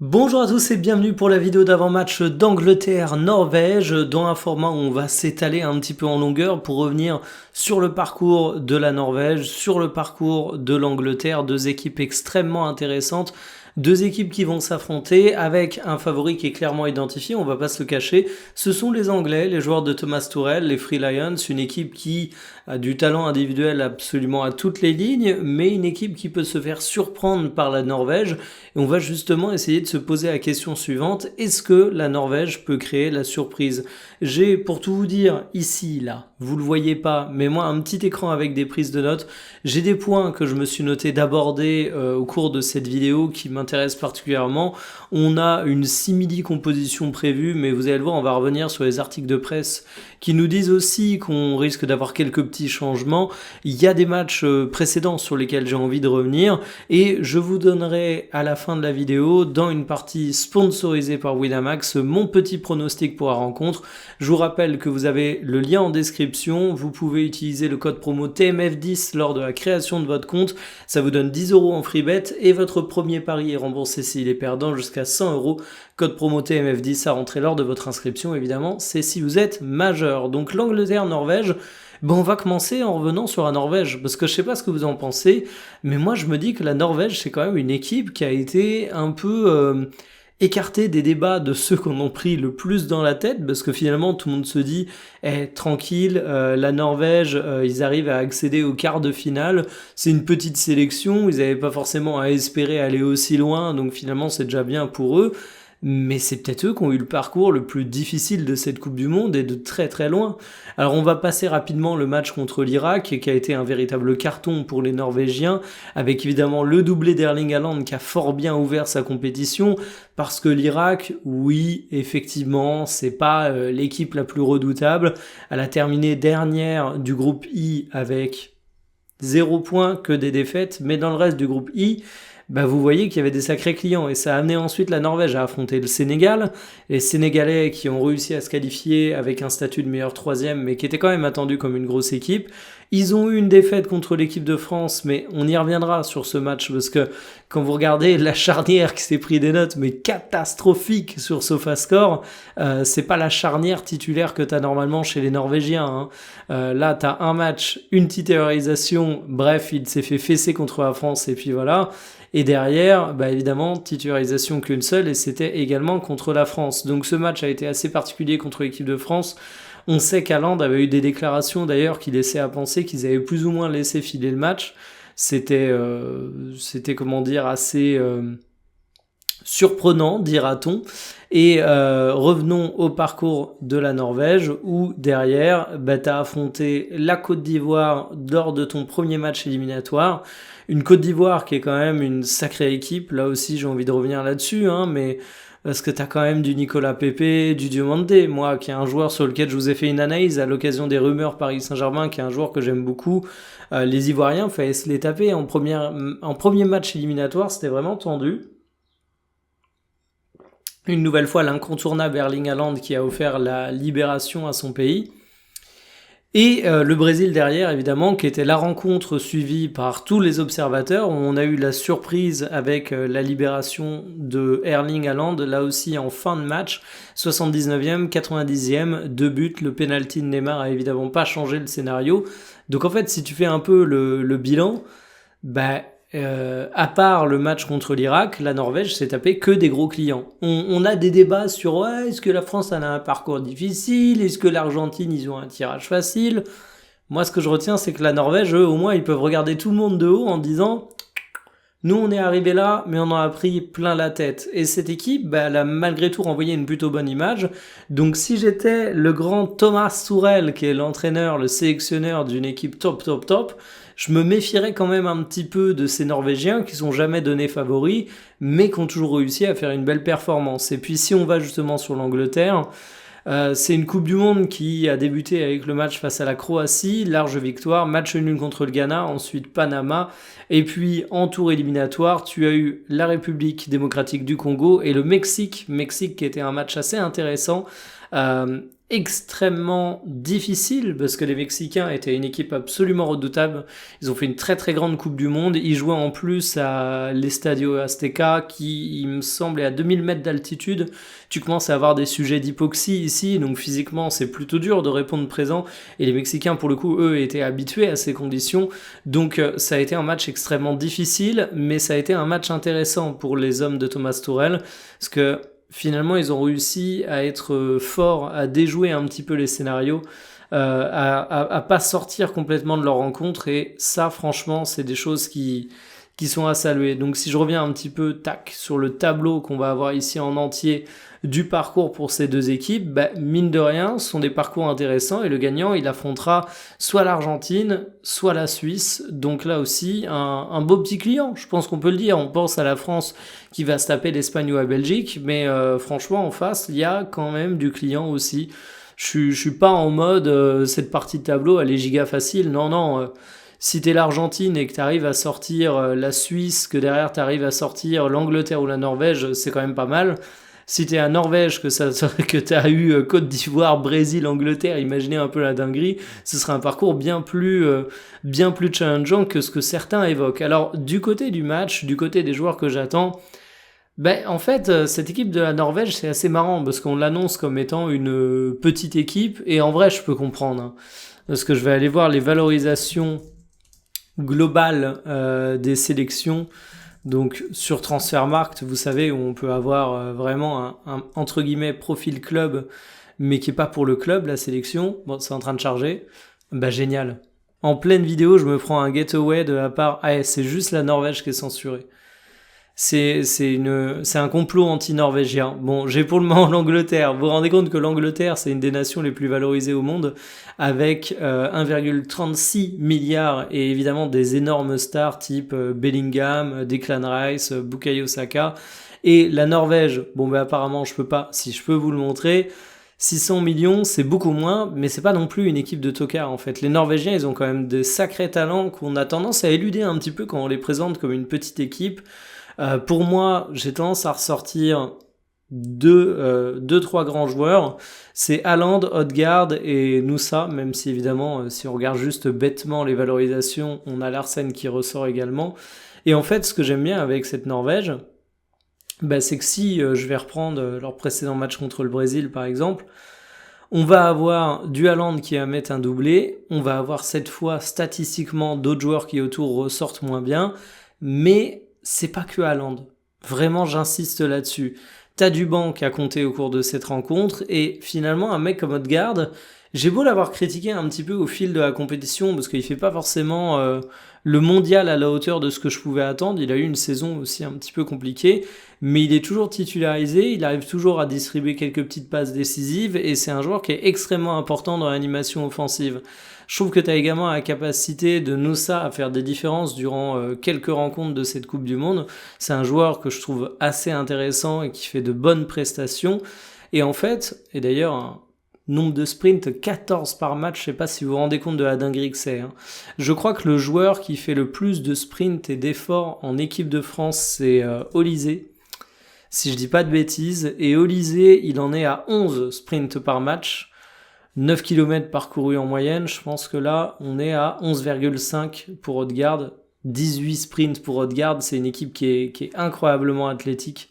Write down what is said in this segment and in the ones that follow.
Bonjour à tous et bienvenue pour la vidéo d'avant-match d'Angleterre-Norvège, dans un format où on va s'étaler un petit peu en longueur pour revenir sur le parcours de la Norvège, sur le parcours de l'Angleterre, deux équipes extrêmement intéressantes. Deux équipes qui vont s'affronter avec un favori qui est clairement identifié, on va pas se le cacher. Ce sont les Anglais, les joueurs de Thomas Tuchel, les Free Lions, une équipe qui a du talent individuel absolument à toutes les lignes, mais une équipe qui peut se faire surprendre par la Norvège. Et on va justement essayer de se poser la question suivante, est-ce que la Norvège peut créer la surprise? J'ai, pour tout vous dire, ici, là, vous le voyez pas, mais moi, un petit écran avec des prises de notes. J'ai des points que je me suis noté d'aborder au cours de cette vidéo qui m'intéressent particulièrement. On a une simili-composition prévue, mais vous allez le voir, on va revenir sur les articles de presse qui nous disent aussi qu'on risque d'avoir quelques petits changements. Il y a des matchs précédents sur lesquels j'ai envie de revenir, et je vous donnerai à la fin de la vidéo, dans une partie sponsorisée par Winamax, mon petit pronostic pour la rencontre. Je vous rappelle que vous avez le lien en description, vous pouvez utiliser le code promo TMF10 lors de la création de votre compte, ça vous donne 10 € en free bet et votre premier pari est remboursé s'il est perdant jusqu'à 100 €. Code promo TMF10 à rentrer lors de votre inscription, évidemment, c'est si vous êtes majeur. Donc l'Angleterre-Norvège, on va commencer en revenant sur la Norvège, parce que je sais pas ce que vous en pensez, mais moi je me dis que la Norvège c'est quand même une équipe qui a été un peu écartée des débats de ceux qu'on en pris le plus dans la tête, parce que finalement tout le monde se dit tranquille, la Norvège, ils arrivent à accéder au quart de finale, c'est une petite sélection, ils n'avaient pas forcément à espérer aller aussi loin, donc finalement c'est déjà bien pour eux. Mais c'est peut-être eux qui ont eu le parcours le plus difficile de cette Coupe du Monde et de très très loin. Alors on va passer rapidement le match contre l'Irak qui a été un véritable carton pour les Norvégiens, avec évidemment le doublé d'Erling Haaland qui a fort bien ouvert sa compétition, parce que l'Irak, oui, effectivement, c'est pas l'équipe la plus redoutable. Elle a terminé dernière du groupe I avec 0 points, que des défaites, mais dans le reste du groupe I, vous voyez qu'il y avait des sacrés clients et ça a amené ensuite la Norvège à affronter le Sénégal, les Sénégalais qui ont réussi à se qualifier avec un statut de meilleur troisième mais qui était quand même attendu comme une grosse équipe. Ils ont eu une défaite contre l'équipe de France, mais on y reviendra sur ce match parce que quand vous regardez la charnière qui s'est pris des notes mais catastrophiques sur SofaScore, c'est pas la charnière titulaire que t'as normalement chez les Norvégiens, hein. Là t'as un match, une titularisation, bref il s'est fait fesser contre la France et puis voilà. Et derrière, évidemment, titularisation qu'une seule, et c'était également contre la France. Donc ce match a été assez particulier contre l'équipe de France. On sait qu'Haaland avait eu des déclarations d'ailleurs qui laissaient à penser qu'ils avaient plus ou moins laissé filer le match. C'était comment dire, assez surprenant, dira-t-on. Et revenons au parcours de la Norvège, où derrière, tu as affronté la Côte d'Ivoire lors de ton premier match éliminatoire. Une Côte d'Ivoire qui est quand même une sacrée équipe, là aussi j'ai envie de revenir là-dessus, hein, mais parce que tu as quand même du Nicolas Pepe, du Diomandé, moi qui est un joueur sur lequel je vous ai fait une analyse à l'occasion des rumeurs Paris Saint-Germain, qui est un joueur que j'aime beaucoup. Les Ivoiriens, fallait se les taper en premier match éliminatoire, c'était vraiment tendu. Une nouvelle fois, l'incontournable Erling Haaland qui a offert la libération à son pays. Et le Brésil derrière, évidemment, qui était la rencontre suivie par tous les observateurs. On a eu la surprise avec la libération de Erling Haaland, là aussi en fin de match, 79e, 90e, 2 buts. Le penalty de Neymar a évidemment pas changé le scénario. Donc en fait, si tu fais un peu le bilan, à part le match contre l'Irak, la Norvège s'est tapé que des gros clients. On a des débats sur est-ce que la France a un parcours difficile, est-ce que l'Argentine ils ont un tirage facile. Moi ce que je retiens c'est que la Norvège, eux, au moins ils peuvent regarder tout le monde de haut en disant nous on est arrivé là mais on en a pris plein la tête. Et cette équipe, elle a malgré tout renvoyé une plutôt bonne image. Donc si j'étais le grand Thomas Tuchel qui est l'entraîneur, le sélectionneur d'une équipe top, je me méfierais quand même un petit peu de ces Norvégiens qui sont jamais donnés favoris, mais qui ont toujours réussi à faire une belle performance. Et puis si on va justement sur l'Angleterre, c'est une Coupe du Monde qui a débuté avec le match face à la Croatie, large victoire, match nul contre le Ghana, ensuite Panama, et puis en tour éliminatoire, tu as eu la République démocratique du Congo et le Mexique qui était un match assez intéressant. extrêmement difficile parce que les Mexicains étaient une équipe absolument redoutable. Ils ont fait une très très grande Coupe du Monde. Ils jouaient en plus à l'Estadio Azteca qui, il me semble, est à 2000 mètres d'altitude. Tu commences à avoir des sujets d'hypoxie ici, donc physiquement c'est plutôt dur de répondre présent. Et les Mexicains, pour le coup, eux, étaient habitués à ces conditions. Donc ça a été un match extrêmement difficile, mais ça a été un match intéressant pour les hommes de Thomas Tuchel parce que finalement, ils ont réussi à être forts, à déjouer un petit peu les scénarios, à pas sortir complètement de leur rencontre. Et ça, franchement, c'est des choses qui sont à saluer. Donc, si je reviens un petit peu, tac, sur le tableau qu'on va avoir ici en entier du parcours pour ces deux équipes, bah, mine de rien, ce sont des parcours intéressants et le gagnant, il affrontera soit l'Argentine, soit la Suisse. Donc là aussi, un beau petit client, je pense qu'on peut le dire. On pense à la France qui va se taper l'Espagne ou la Belgique, mais franchement, en face, il y a quand même du client aussi. Je suis pas en mode cette partie de tableau, elle est giga facile. Non, non. Si t'es l'Argentine et que t'arrives à sortir la Suisse, que derrière t'arrives à sortir l'Angleterre ou la Norvège, c'est quand même pas mal. Si t'es à Norvège, que t'as eu Côte d'Ivoire, Brésil, Angleterre, imaginez un peu la dinguerie, ce serait un parcours bien plus challengeant que ce que certains évoquent. Alors, du côté du match, du côté des joueurs que j'attends, ben, en fait, cette équipe de la Norvège, c'est assez marrant parce qu'on l'annonce comme étant une petite équipe et en vrai, je peux comprendre. Hein, parce que je vais aller voir les valorisations globales des sélections. Donc sur Transfermarkt, vous savez, où on peut avoir vraiment un entre guillemets profil club, mais qui est pas pour le club, la sélection. Bon, c'est en train de charger. Bah génial. En pleine vidéo, je me prends un getaway de la part. Ah, c'est juste la Norvège qui est censurée. C'est un complot anti-norvégien. Bon, j'ai pour le moment l'Angleterre. Vous vous rendez compte que l'Angleterre, c'est une des nations les plus valorisées au monde, avec 1,36 milliard et évidemment des énormes stars type Bellingham, Declan Rice, Bukayo Saka. Et la Norvège, bon ben apparemment je peux pas, si je peux vous le montrer, 600 millions, c'est beaucoup moins, mais c'est pas non plus une équipe de tocards en fait. Les Norvégiens, ils ont quand même de sacrés talents qu'on a tendance à éluder un petit peu quand on les présente comme une petite équipe. Pour moi, j'ai tendance à ressortir deux, trois grands joueurs. C'est Haaland, Odegaard et Nusa, même si évidemment, si on regarde juste bêtement les valorisations, on a Larsen qui ressort également. Et en fait, ce que j'aime bien avec cette Norvège, bah, c'est que si je vais reprendre leur précédent match contre le Brésil, par exemple, on va avoir du Haaland qui va mettre un doublé, on va avoir cette fois statistiquement d'autres joueurs qui autour ressortent moins bien, mais c'est pas que Haaland. Vraiment, j'insiste là-dessus. T'as du banc qui a compté au cours de cette rencontre et finalement un mec comme Odegaard, j'ai beau l'avoir critiqué un petit peu au fil de la compétition parce qu'il fait pas forcément le mondial à la hauteur de ce que je pouvais attendre. Il a eu une saison aussi un petit peu compliquée, mais il est toujours titularisé, il arrive toujours à distribuer quelques petites passes décisives et c'est un joueur qui est extrêmement important dans l'animation offensive. Je trouve que tu as également la capacité de Nusa à faire des différences durant quelques rencontres de cette Coupe du Monde. C'est un joueur que je trouve assez intéressant et qui fait de bonnes prestations. Et en fait, et d'ailleurs, un nombre de sprints, 14 par match, je sais pas si vous vous rendez compte de la dinguerie que c'est. Hein. Je crois que le joueur qui fait le plus de sprints et d'efforts en équipe de France, c'est Olysée. Si je dis pas de bêtises. Et Olysée, il en est à 11 sprints par match. 9 km parcourus en moyenne, je pense que là, on est à 11,5 pour Odegaard, 18 sprints pour Odegaard, c'est une équipe qui est incroyablement athlétique.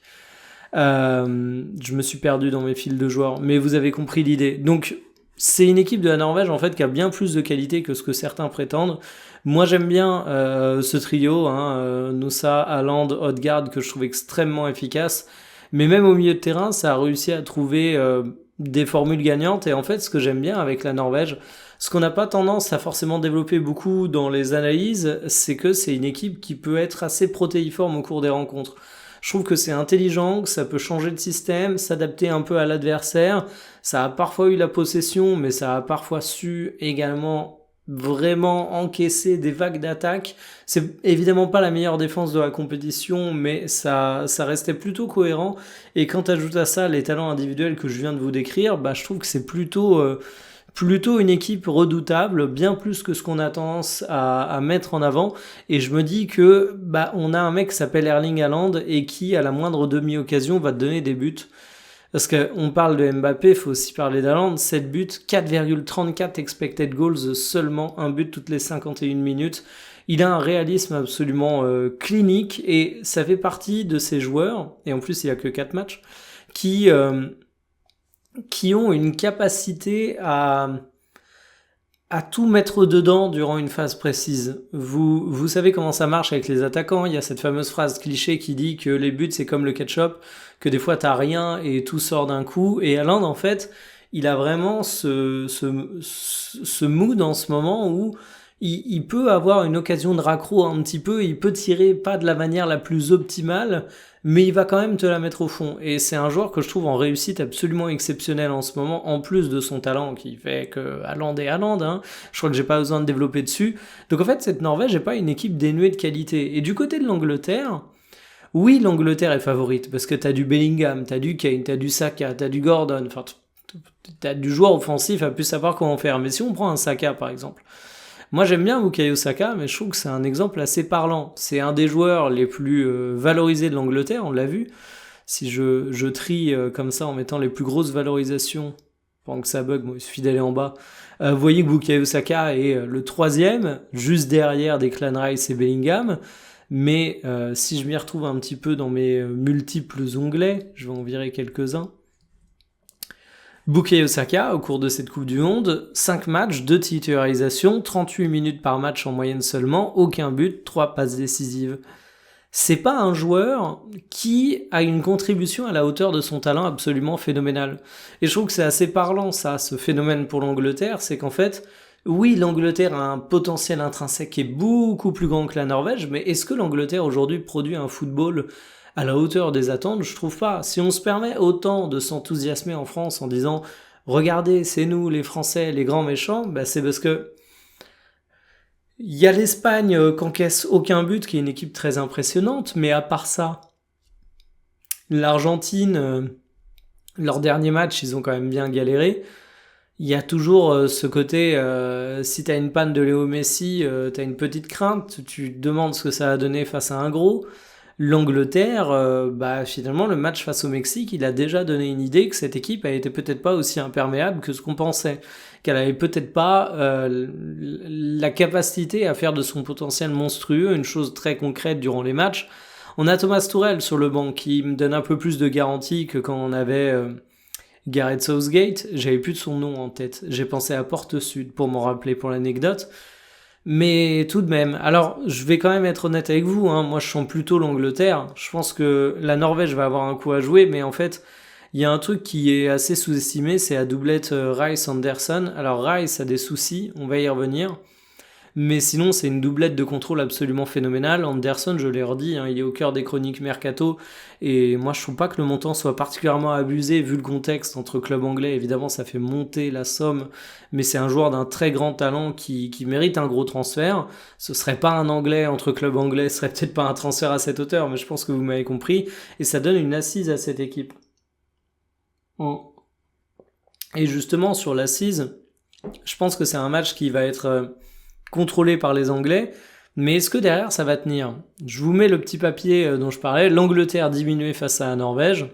Je me suis perdu dans mes fils de joueurs, mais vous avez compris l'idée. Donc, c'est une équipe de la Norvège, en fait, qui a bien plus de qualité que ce que certains prétendent. Moi, j'aime bien ce trio, Nusa, Haaland, Odegaard, que je trouve extrêmement efficace. Mais même au milieu de terrain, ça a réussi à trouver des formules gagnantes et en fait ce que j'aime bien avec la Norvège, ce qu'on n'a pas tendance à forcément développer beaucoup dans les analyses, c'est que c'est une équipe qui peut être assez protéiforme au cours des rencontres. Je trouve que c'est intelligent, que ça peut changer de système, s'adapter un peu à l'adversaire, ça a parfois eu la possession mais ça a parfois su également vraiment encaisser des vagues d'attaque. C'est évidemment pas la meilleure défense de la compétition, mais ça restait plutôt cohérent. Et quand tu ajoutes à ça les talents individuels que je viens de vous décrire, bah, je trouve que c'est plutôt une équipe redoutable, bien plus que ce qu'on a tendance à mettre en avant. Et je me dis que bah, on a un mec qui s'appelle Erling Haaland et qui, à la moindre demi-occasion, va te donner des buts. Parce qu'on parle de Mbappé, il faut aussi parler d'Haaland, 7 buts, 4,34 expected goals, seulement un but toutes les 51 minutes. Il a un réalisme absolument clinique et ça fait partie de ces joueurs, et en plus il n'y a que 4 matchs, qui ont une capacité à tout mettre dedans durant une phase précise. Vous savez comment ça marche avec les attaquants, il y a cette fameuse phrase cliché qui dit que les buts c'est comme le ketchup, que des fois t'as rien et tout sort d'un coup, et Haaland en fait, il a vraiment ce mood en ce moment où il peut avoir une occasion de raccro un petit peu, il peut tirer pas de la manière la plus optimale, mais il va quand même te la mettre au fond. Et c'est un joueur que je trouve en réussite absolument exceptionnelle en ce moment, en plus de son talent qui fait que Haaland est Haaland, hein. Je crois que j'ai pas besoin de développer dessus. Donc en fait, cette Norvège n'est pas une équipe dénuée de qualité. Et du côté de l'Angleterre, oui, l'Angleterre est favorite, parce que t'as du Bellingham, t'as du Kane, t'as du Saka, t'as du Gordon, enfin, t'as du joueur offensif à plus savoir comment faire. Mais si on prend un Saka, par exemple, moi j'aime bien Bukayo Saka, mais je trouve que c'est un exemple assez parlant. C'est un des joueurs les plus valorisés de l'Angleterre, on l'a vu. Si je trie comme ça en mettant les plus grosses valorisations, pendant que ça bug, moi, il suffit d'aller en bas. Vous voyez que Bukayo Saka est le troisième, juste derrière Declan Rice et Bellingham. Mais si je m'y retrouve un petit peu dans mes multiples onglets, je vais en virer quelques-uns. Bukayo Saka, au cours de cette Coupe du Monde, 5 matchs, 2 titularisations, 38 minutes par match en moyenne seulement, aucun but, 3 passes décisives. C'est pas un joueur qui a une contribution à la hauteur de son talent absolument phénoménal. Et je trouve que c'est assez parlant ça, ce phénomène pour l'Angleterre, c'est qu'en fait, oui, l'Angleterre a un potentiel intrinsèque qui est beaucoup plus grand que la Norvège, mais est-ce que l'Angleterre aujourd'hui produit un football à la hauteur des attentes? Je trouve pas. Si on se permet autant de s'enthousiasmer en France en disant regardez, c'est nous les Français, les grands méchants, bah c'est parce que il y a l'Espagne qu'encaisse aucun but, qui est une équipe très impressionnante, mais à part ça, l'Argentine, leur dernier match, ils ont quand même bien galéré. Il y a toujours ce côté, si t'as une panne de Léo Messi, t'as une petite crainte, tu te demandes ce que ça a donné face à un gros. L'Angleterre, finalement, le match face au Mexique, il a déjà donné une idée que cette équipe a été peut-être pas aussi imperméable que ce qu'on pensait, qu'elle avait peut-être pas la capacité à faire de son potentiel monstrueux une chose très concrète durant les matchs. On a Thomas Tuchel sur le banc qui me donne un peu plus de garantie que quand on avait Gareth Southgate. J'avais plus de son nom en tête. J'ai pensé à Porte Sud pour m'en rappeler pour l'anecdote. Mais tout de même, alors je vais quand même être honnête avec vous, hein, moi je sens plutôt l'Angleterre, je pense que la Norvège va avoir un coup à jouer, mais en fait, il y a un truc qui est assez sous-estimé, c'est la doublette Rice-Anderson. Alors Rice a des soucis, on va y revenir, mais sinon c'est une doublette de contrôle absolument phénoménale. Anderson, je l'ai redit, hein, il est au cœur des chroniques Mercato, et moi je trouve pas que le montant soit particulièrement abusé vu le contexte entre clubs anglais. Évidemment ça fait monter la somme, mais c'est un joueur d'un très grand talent qui mérite un gros transfert. Ce serait pas un anglais entre clubs anglais, ce serait peut-être pas un transfert à cette hauteur, mais je pense que vous m'avez compris, et ça donne une assise à cette équipe. Et justement sur l'assise, je pense que c'est un match qui va être contrôlé par les Anglais, mais est-ce que derrière ça va tenir? Je vous mets le petit papier dont je parlais, l'Angleterre diminuée face à la Norvège.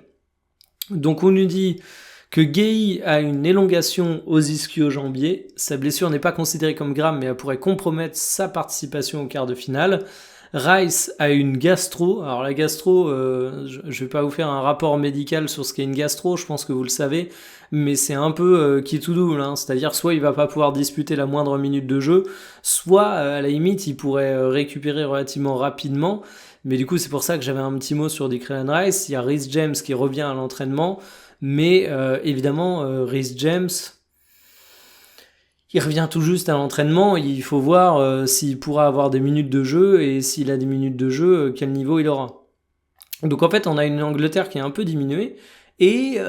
Donc on nous dit que Gueye a une élongation aux ischio-jambiers, sa blessure n'est pas considérée comme grave, mais elle pourrait compromettre sa participation au quart de finale. Rice a une gastro. Alors la gastro, je vais pas vous faire un rapport médical sur ce qu'est une gastro, je pense que vous le savez, mais c'est un peu qui tout double, hein. C'est-à-dire soit il va pas pouvoir disputer la moindre minute de jeu, soit à la limite il pourrait récupérer relativement rapidement. Mais du coup c'est pour ça que j'avais un petit mot sur Declan Rice. Il y a Reece James qui revient à l'entraînement, mais évidemment Reece James, il revient tout juste à l'entraînement, il faut voir s'il pourra avoir des minutes de jeu, et s'il a des minutes de jeu, quel niveau il aura. Donc en fait, on a une Angleterre qui est un peu diminuée, et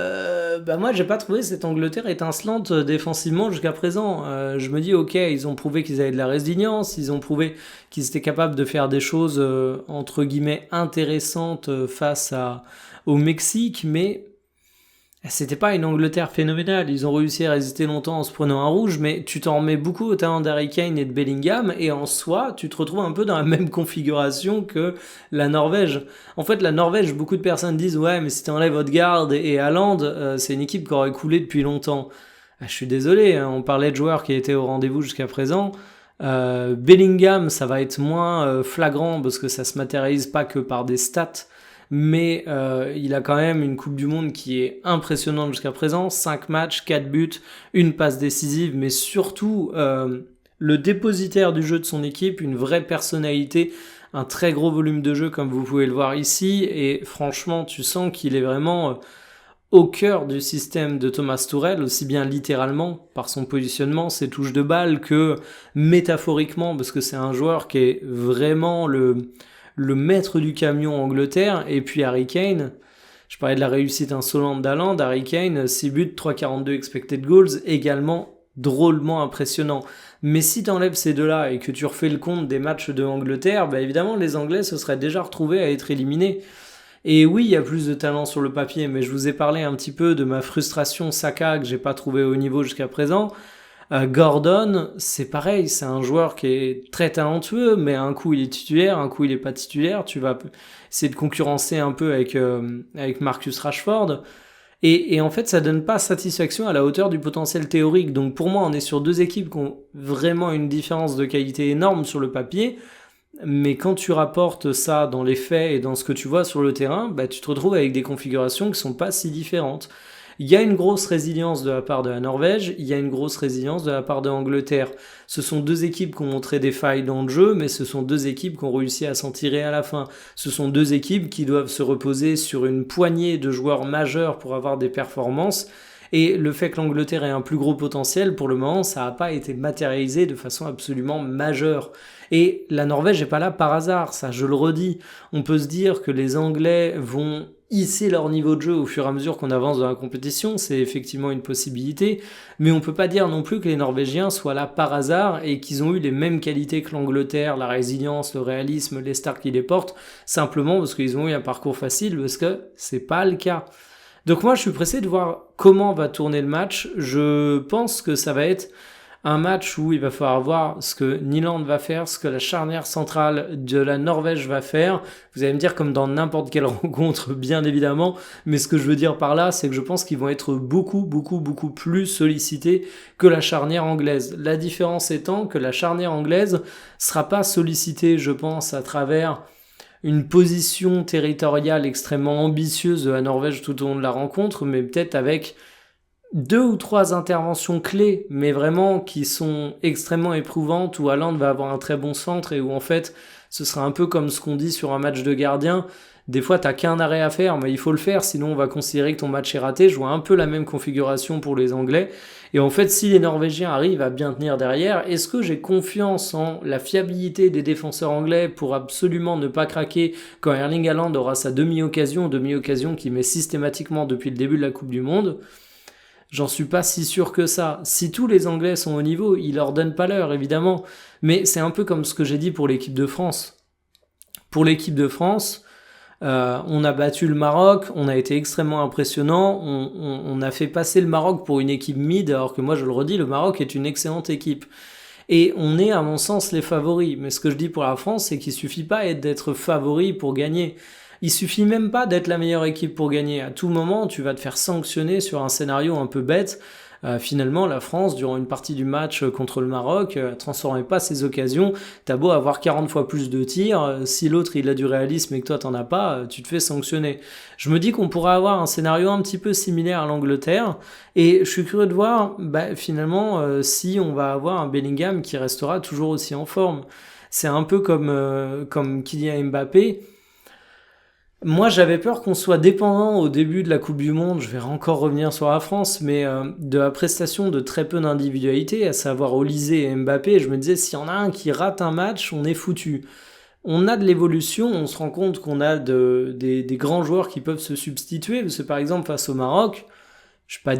moi j'ai pas trouvé cette Angleterre étincelante défensivement jusqu'à présent. Je me dis ok, ils ont prouvé qu'ils avaient de la résilience, ils ont prouvé qu'ils étaient capables de faire des choses entre guillemets intéressantes face au Mexique, mais C'était pas une Angleterre phénoménale, ils ont réussi à résister longtemps en se prenant un rouge, mais tu t'en remets beaucoup au talent d'Harry Kane et de Bellingham, et en soi, tu te retrouves un peu dans la même configuration que la Norvège. En fait, la Norvège, beaucoup de personnes disent « Ouais, mais si t'enlèves Odegaard et Haaland, c'est une équipe qui aurait coulé depuis longtemps. » Je suis désolé, hein, on parlait de joueurs qui étaient au rendez-vous jusqu'à présent. Bellingham, ça va être moins flagrant parce que ça se matérialise pas que par des stats, mais il a quand même une Coupe du Monde qui est impressionnante jusqu'à présent. 5 matchs, 4 buts, une passe décisive, mais surtout le dépositaire du jeu de son équipe, une vraie personnalité, un très gros volume de jeu comme vous pouvez le voir ici, et franchement tu sens qu'il est vraiment au cœur du système de Thomas Tuchel, aussi bien littéralement par son positionnement, ses touches de balle, que métaphoriquement, parce que c'est un joueur qui est vraiment le maître du camion en Angleterre. Et puis Harry Kane, je parlais de la réussite insolente d'Haaland, Harry Kane, 6 buts, 3,42 expected goals, également drôlement impressionnant. Mais si tu enlèves ces deux-là et que tu refais le compte des matchs de Angleterre, bah évidemment les Anglais se seraient déjà retrouvés à être éliminés. Et oui, il y a plus de talent sur le papier, mais je vous ai parlé un petit peu de ma frustration Saka que j'ai pas trouvé au niveau jusqu'à présent. Gordon, c'est pareil, c'est un joueur qui est très talentueux, mais un coup il est titulaire, un coup il est pas titulaire. Tu vas essayer de concurrencer un peu avec Marcus Rashford. Et en fait, ça donne pas satisfaction à la hauteur du potentiel théorique. Donc pour moi, on est sur deux équipes qui ont vraiment une différence de qualité énorme sur le papier. Mais quand tu rapportes ça dans les faits et dans ce que tu vois sur le terrain, bah, tu te retrouves avec des configurations qui sont pas si différentes. Il y a une grosse résilience de la part de la Norvège, il y a une grosse résilience de la part de l'Angleterre. Ce sont deux équipes qui ont montré des failles dans le jeu, mais ce sont deux équipes qui ont réussi à s'en tirer à la fin. Ce sont deux équipes qui doivent se reposer sur une poignée de joueurs majeurs pour avoir des performances. Et le fait que l'Angleterre ait un plus gros potentiel, pour le moment, ça n'a pas été matérialisé de façon absolument majeure. Et la Norvège n'est pas là par hasard, ça je le redis. On peut se dire que les Anglais vont hisser leur niveau de jeu au fur et à mesure qu'on avance dans la compétition, c'est effectivement une possibilité, mais on peut pas dire non plus que les Norvégiens soient là par hasard et qu'ils ont eu les mêmes qualités que l'Angleterre, la résilience, le réalisme, les stars qui les portent, simplement parce qu'ils ont eu un parcours facile, parce que c'est pas le cas. Donc moi je suis pressé de voir comment va tourner le match. Je pense que ça va être un match où il va falloir voir ce que Nyland va faire, ce que la charnière centrale de la Norvège va faire. Vous allez me dire comme dans n'importe quelle rencontre, bien évidemment, mais ce que je veux dire par là, c'est que je pense qu'ils vont être beaucoup plus sollicités que la charnière anglaise. La différence étant que la charnière anglaise sera pas sollicitée, je pense, à travers une position territoriale extrêmement ambitieuse de la Norvège tout au long de la rencontre, mais peut-être avec 2 ou 3 interventions clés, mais vraiment qui sont extrêmement éprouvantes, où Haaland va avoir un très bon centre et où en fait ce sera un peu comme ce qu'on dit sur un match de gardien. Des fois t'as qu'un arrêt à faire, mais il faut le faire, sinon on va considérer que ton match est raté. Je vois un peu la même configuration pour les Anglais. Et en fait, si les Norvégiens arrivent à bien tenir derrière, est-ce que j'ai confiance en la fiabilité des défenseurs anglais pour absolument ne pas craquer quand Erling Haaland aura sa demi-occasion qu'il met systématiquement depuis le début de la Coupe du Monde? J'en suis pas si sûr que ça. Si tous les Anglais sont au niveau, ils leur donnent pas l'heure, évidemment. Mais c'est un peu comme ce que j'ai dit pour l'équipe de France. Pour l'équipe de France, on a battu le Maroc, on a été extrêmement impressionnant, on a fait passer le Maroc pour une équipe mid, alors que moi je le redis, le Maroc est une excellente équipe. Et on est à mon sens les favoris. Mais ce que je dis pour la France, c'est qu'il suffit pas d'être favori pour gagner. Il suffit même pas d'être la meilleure équipe pour gagner. À tout moment, tu vas te faire sanctionner sur un scénario un peu bête. Finalement, la France, durant une partie du match contre le Maroc, transformait pas ses occasions. T'as beau avoir 40 fois plus de tirs, si l'autre il a du réalisme et que toi t'en as pas, tu te fais sanctionner. Je me dis qu'on pourrait avoir un scénario un petit peu similaire à l'Angleterre, et je suis curieux de voir finalement si on va avoir un Bellingham qui restera toujours aussi en forme. C'est un peu comme Kylian Mbappé. Moi, j'avais peur qu'on soit dépendant au début de la Coupe du Monde, je vais encore revenir sur la France, mais de la prestation de très peu d'individualité, à savoir Olise et Mbappé. Je me disais, s'il y en a un qui rate un match, on est foutu. On a de l'évolution, on se rend compte qu'on a des grands joueurs qui peuvent se substituer, parce que par exemple, face au Maroc, je vais pas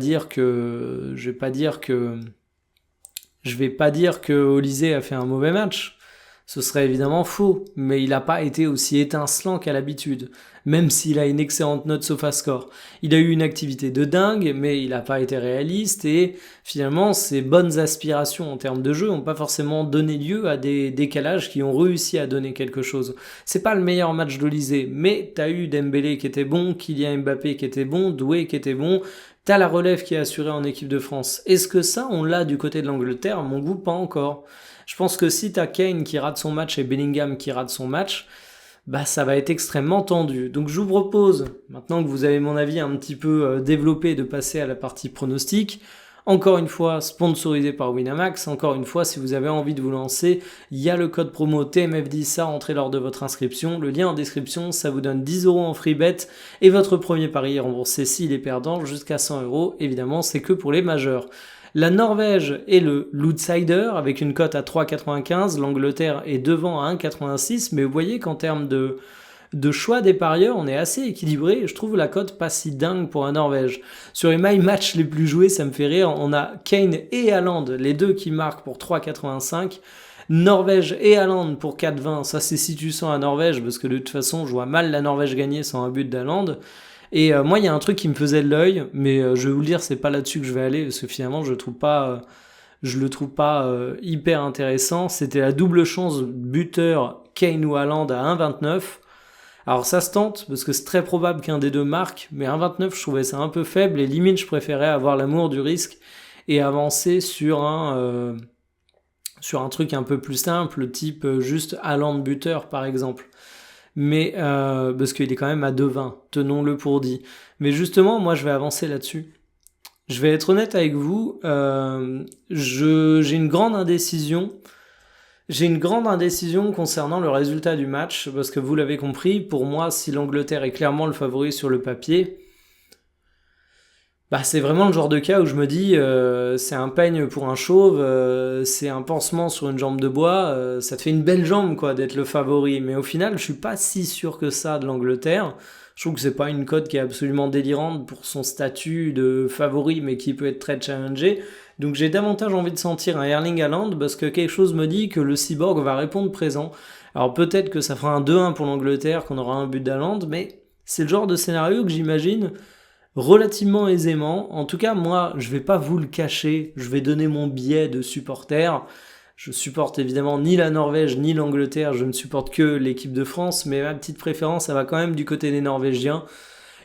dire que Olise a fait un mauvais match. Ce serait évidemment faux, mais il n'a pas été aussi étincelant qu'à l'habitude. même s'il a une excellente note SofaScore. Il a eu une activité de dingue, mais il n'a pas été réaliste, et finalement, ses bonnes aspirations en termes de jeu n'ont pas forcément donné lieu à des décalages qui ont réussi à donner quelque chose. C'est pas le meilleur match d'Olysée, mais t'as eu Dembélé qui était bon, Kylian Mbappé qui était bon, Doué qui était bon, t'as la relève qui est assurée en équipe de France. Est-ce que ça, on l'a du côté de l'Angleterre? À mon goût, pas encore. Je pense que si t'as Kane qui rate son match et Bellingham qui rate son match, bah ça va être extrêmement tendu. Donc je vous propose, maintenant que vous avez mon avis un petit peu développé, de passer à la partie pronostic. Encore une fois, sponsorisé par Winamax. Encore une fois, si vous avez envie de vous lancer, il y a le code promo TMF10 à entrer lors de votre inscription. Le lien en description, ça vous donne 10 € en free bet et votre premier pari est remboursé s'il est perdant jusqu'à 100 €. Évidemment, c'est que pour les majeurs. La Norvège est l'outsider avec une cote à 3,95. L'Angleterre est devant à 1,86. Mais vous voyez qu'en termes de choix des parieurs, on est assez équilibré et je trouve la cote pas si dingue pour la Norvège. Sur les my match les plus joués, ça me fait rire, on a Kane et Haaland, les deux qui marquent pour 3,85. Norvège et Haaland pour 4,20. Ça c'est si tu sens la Norvège, parce que de toute façon je vois mal la Norvège gagner sans un but d'Haaland. Et moi il y a un truc qui me faisait de l'œil, mais je vais vous le dire, c'est pas là-dessus que je vais aller, parce que finalement je le trouve pas hyper intéressant. C'était la double chance buteur Kane ou Haaland à 1,29. Alors ça se tente, parce que c'est très probable qu'un des deux marque, mais 1,29 je trouvais ça un peu faible, et limite je préférais avoir l'amour du risque et avancer sur un truc un peu plus simple, type juste Haaland buteur par exemple. Mais parce qu'il est quand même à 2,20, tenons-le pour dit. Mais justement, moi je vais avancer là-dessus. Je vais être honnête avec vous, j'ai une grande indécision. J'ai une grande indécision concernant le résultat du match, parce que vous l'avez compris, pour moi, si l'Angleterre est clairement le favori sur le papier, bah c'est vraiment le genre de cas où je me dis, c'est un peigne pour un chauve, c'est un pansement sur une jambe de bois, ça te fait une belle jambe quoi d'être le favori. Mais au final, je suis pas si sûr que ça de l'Angleterre. Je trouve que c'est pas une cote qui est absolument délirante pour son statut de favori, mais qui peut être très challengé. Donc j'ai davantage envie de sentir un Erling Haaland, parce que quelque chose me dit que le cyborg va répondre présent. Alors peut-être que ça fera un 2-1 pour l'Angleterre, qu'on aura un but d'Haaland, mais c'est le genre de scénario que j'imagine relativement aisément. En tout cas, moi, je vais pas vous le cacher, je vais donner mon biais de supporter. Je supporte évidemment ni la Norvège ni l'Angleterre, je ne supporte que l'équipe de France, mais ma petite préférence, ça va quand même du côté des Norvégiens.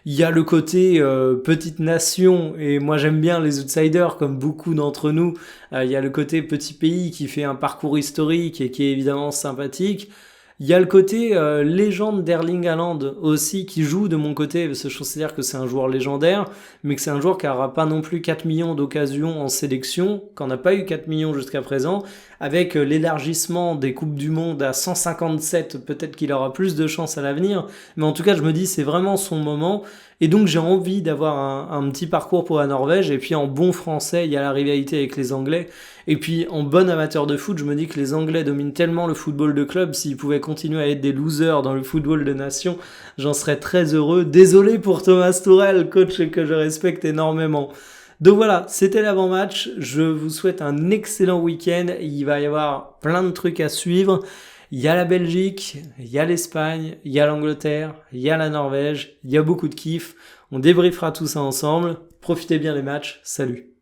Il y a le côté petite nation, et moi j'aime bien les outsiders comme beaucoup d'entre nous. Il y a le côté petit pays qui fait un parcours historique et qui est évidemment sympathique. Il y a le côté légende d'Erling Haaland aussi qui joue de mon côté, parce que je considère que c'est un joueur légendaire, mais que c'est un joueur qui n'aura pas non plus 4 millions d'occasions en sélection, qu'on n'a pas eu 4 millions jusqu'à présent. Avec l'élargissement des Coupes du Monde à 157, peut-être qu'il aura plus de chance à l'avenir, mais en tout cas je me dis c'est vraiment son moment, et donc j'ai envie d'avoir un petit parcours pour la Norvège, et puis en bon français il y a la rivalité avec les Anglais, et puis en bon amateur de foot je me dis que les Anglais dominent tellement le football de club, s'ils pouvaient continuer à être des losers dans le football de nation, j'en serais très heureux. Désolé pour Thomas Tuchel, coach que je respecte énormément. Donc voilà, c'était l'avant-match. Je vous souhaite un excellent week-end. Il va y avoir plein de trucs à suivre. Il y a la Belgique, il y a l'Espagne, il y a l'Angleterre, il y a la Norvège. Il y a beaucoup de kiff. On débriefera tout ça ensemble. Profitez bien des matchs. Salut.